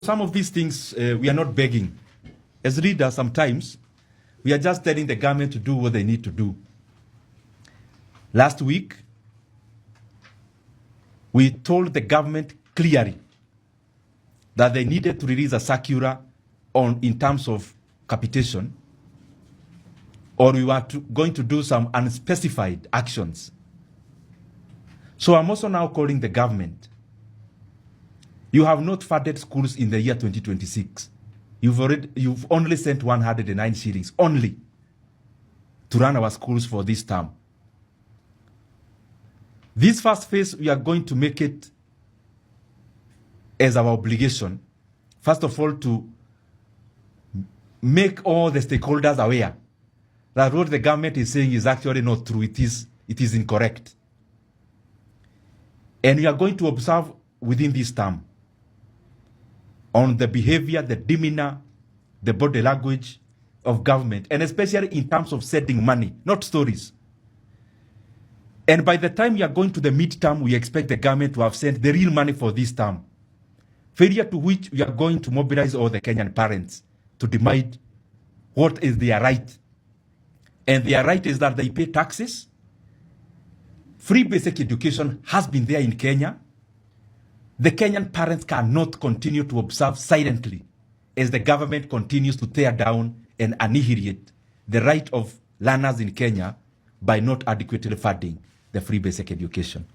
some of these things, we are not begging. As leaders, sometimes, we are just telling the government to do what they need to do. Last week, we told the government clearly that they needed to release a circular in terms of capitation, or we were going to do some unspecified actions. So I'm also now calling the government. You have not funded schools in the year 2026. You've only sent 109 shillings only to run our schools for this term. This first phase, we are going to make it as our obligation, first of all, to make all the stakeholders aware that what the government is saying is actually not true. It is incorrect. And we are going to observe within this term on the behavior, the demeanor, the body language of government, and especially in terms of sending money, not stories. And by the time we are going to the midterm, we expect the government to have sent the real money for this term. Failure to which we are going to mobilize all the Kenyan parents to demand what is their right. And their right is that they pay taxes. Free basic education has been there in Kenya. The Kenyan parents cannot continue to observe silently as the government continues to tear down and annihilate the right of learners in Kenya by not adequately funding the free basic education.